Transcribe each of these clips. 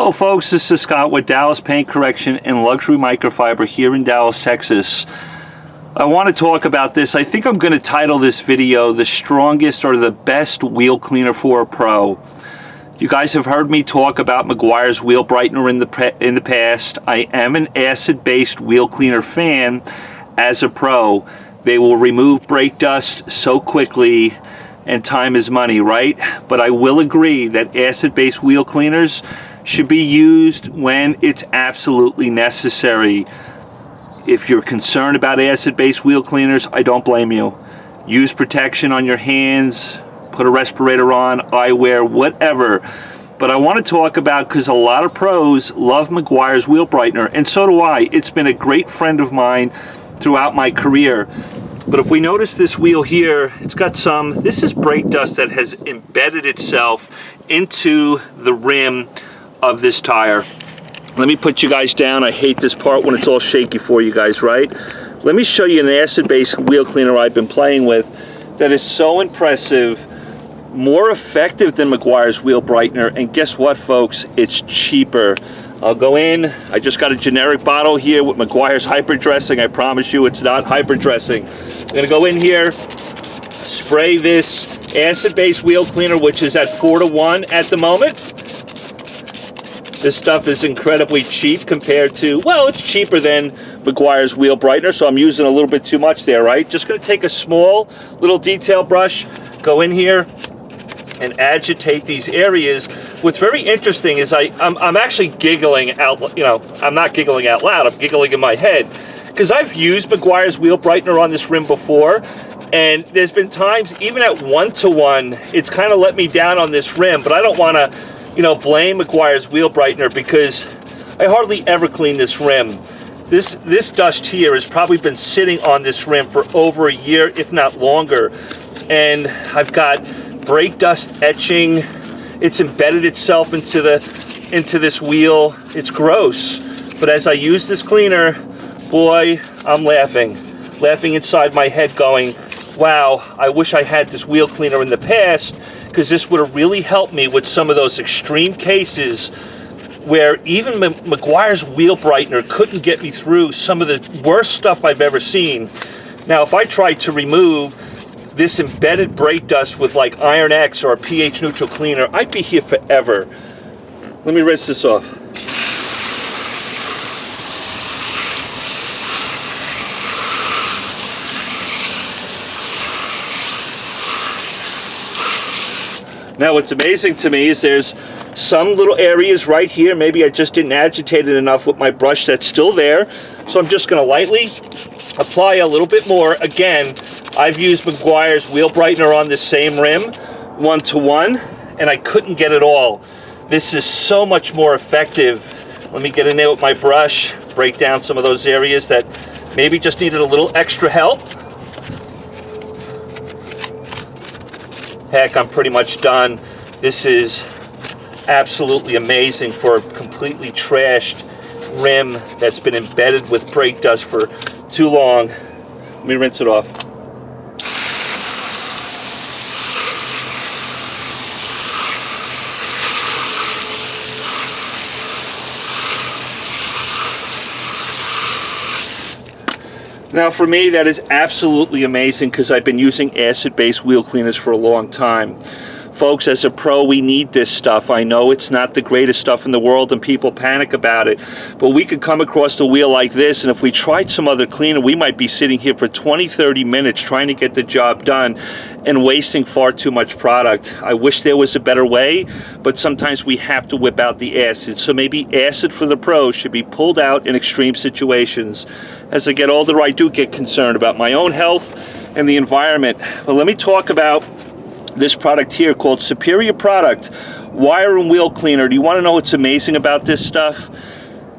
Hello folks, this is Scott with Dallas Paint Correction and Luxury Microfiber here in Dallas, Texas. I want to talk about this. I think I'm going to title this video the strongest or the best wheel cleaner for a pro. You guys have heard me talk about Meguiar's wheel brightener in the past. I am an acid-based wheel cleaner fan as a pro. They will remove brake dust so quickly, and time is money, right? But I will agree that acid-based wheel cleaners should be used when it's absolutely necessary. If you're concerned about acid-based wheel cleaners, I don't blame you. Use protection on your hands, put a respirator on, eyewear, whatever. But I want to talk about, because a lot of pros love Meguiar's wheel brightener, and so do I. It's been a great friend of mine throughout my career. But if we notice this wheel here, it's got this is brake dust that has embedded itself into the rim of this tire. Let me put you guys down. I hate this part when it's all shaky for you guys, right? Let me show you an acid-based wheel cleaner I've been playing with that is so impressive, more effective than Meguiar's wheel brightener, and guess what, folks? It's cheaper. I'll go in. I just got a generic bottle here with Meguiar's hyper dressing. I promise you it's not hyper dressing. I'm gonna go in here, spray this acid-based wheel cleaner, which is at 4-to-1 at the moment. This stuff is incredibly cheap compared to, well, it's cheaper than Meguiar's wheel brightener, so I'm using a little bit too much there, right? Just gonna take a small little detail brush, go in here and agitate these areas. What's very interesting is I'm actually giggling out, I'm not giggling out loud, I'm giggling in my head, because I've used Meguiar's wheel brightener on this rim before, and there's been times, even at 1-to-1, it's kind of let me down on this rim, but I don't want to blame Meguiar's wheel brightener because I hardly ever clean this rim. This dust here has probably been sitting on this rim for over a year, if not longer. And I've got brake dust etching. It's embedded itself into this wheel. It's gross. But as I use this cleaner, boy, I'm laughing inside my head going, wow, I wish I had this wheel cleaner in the past, because this would have really helped me with some of those extreme cases where even Meguiar's wheel brightener couldn't get me through some of the worst stuff I've ever seen. Now, if I tried to remove this embedded brake dust with like Iron X or a pH neutral cleaner, I'd be here forever. Let me rinse this off. Now, what's amazing to me is there's some little areas right here, maybe I just didn't agitate it enough with my brush, that's still there. So I'm just gonna lightly apply a little bit more. Again, I've used Meguiar's wheel brightener on this same rim, 1-to-1, and I couldn't get it all. This is so much more effective. Let me get in there with my brush, break down some of those areas that maybe just needed a little extra help. Heck, I'm pretty much done. This is absolutely amazing for a completely trashed rim that's been embedded with brake dust for too long. Let me rinse it off. Now for me, that is absolutely amazing because I've been using acid-based wheel cleaners for a long time. Folks, as a pro, we need this stuff. I know it's not the greatest stuff in the world and people panic about it, but we could come across a wheel like this, and if we tried some other cleaner, we might be sitting here for 20-30 minutes trying to get the job done and wasting far too much product. I wish there was a better way, but sometimes we have to whip out the acid. So maybe acid for the pros should be pulled out in extreme situations. As I get older, I do get concerned about my own health and the environment. But let me talk about this product here called Superior Product Wire and Wheel Cleaner. Do you want to know what's amazing about this stuff?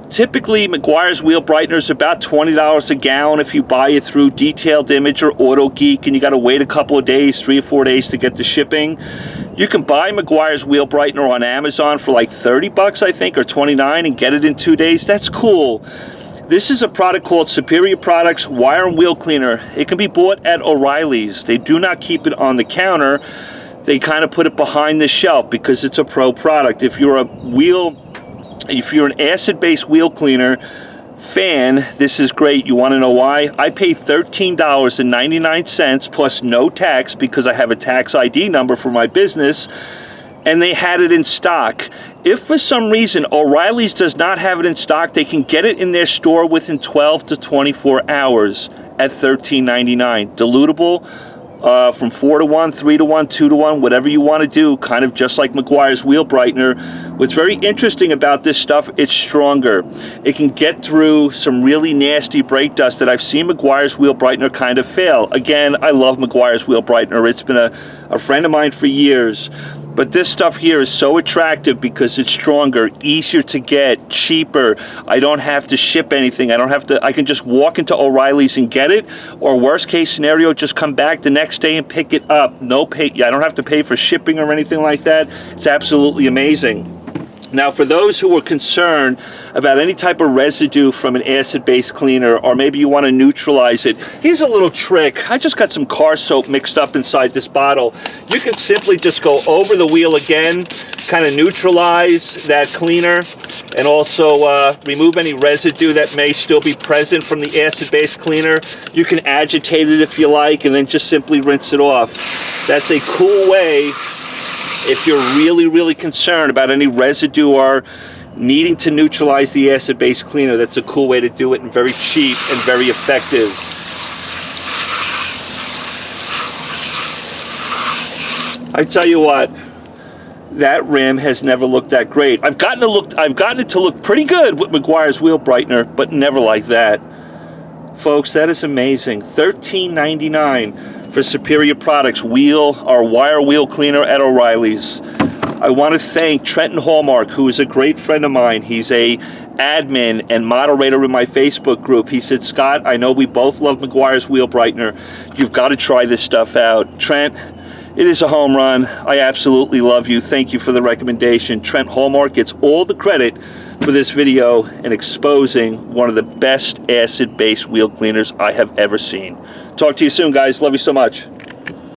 Typically, Meguiar's wheel brightener is about $20 a gallon if you buy it through Detailed Image or Auto Geek, and you got to wait a couple of days, 3 or 4 days to get the shipping. You can buy Meguiar's wheel brightener on Amazon for like 30 bucks, I think, or 29, and get it in 2 days. That's cool. This is a product called Superior Products Wire and Wheel Cleaner. It can be bought at O'Reilly's. They do not keep it on the counter. They kind of put it behind the shelf because it's a pro product. If you're a wheel If you're an acid-based wheel cleaner fan, this is great. You want to know why? I paid $13.99 plus no tax because I have a tax ID number for my business, and they had it in stock. If for some reason O'Reilly's does not have it in stock, they can get it in their store within 12 to 24 hours at $13.99. Dilutable from 4 to 1, 3 to 1, 2 to 1, whatever you want to do, kind of just like Meguiar's Wheel Brightener. What's very interesting about this stuff, it's stronger. It can get through some really nasty brake dust that I've seen Meguiar's Wheel Brightener kind of fail. Again, I love Meguiar's Wheel Brightener. It's been a friend of mine for years. But this stuff here is so attractive because it's stronger, easier to get, cheaper. I don't have to ship anything. I can just walk into O'Reilly's and get it, or worst case scenario, just come back the next day and pick it up. I don't have to pay for shipping or anything like that. It's absolutely amazing. Now, for those who are concerned about any type of residue from an acid-based cleaner, or maybe you want to neutralize it, here's a little trick. I just got some car soap mixed up inside this bottle. You can simply just go over the wheel again, kind of neutralize that cleaner, and also remove any residue that may still be present from the acid-based cleaner. You can agitate it if you like, and then just simply rinse it off. That's a cool way if you're really, really concerned about any residue or needing to neutralize the acid-based cleaner. That's a cool way to do it, and very cheap and very effective. I tell you what, that rim has never looked that great. I've gotten it to look pretty good with Meguiar's Wheel Brightener, but never like that. Folks, that is amazing. $13.99 for superior products, wire wheel cleaner at O'Reilly's. I want to thank Trenton Hallmark, who is a great friend of mine. He's a admin and moderator in my Facebook group. He said, Scott, I know we both love Meguiar's Wheel Brightener. You've got to try this stuff out. Trent, it is a home run. I absolutely love you. Thank you for the recommendation. Trent Hallmark gets all the credit for this video and exposing one of the best acid-based wheel cleaners I have ever seen. Talk to you soon, guys. Love you so much.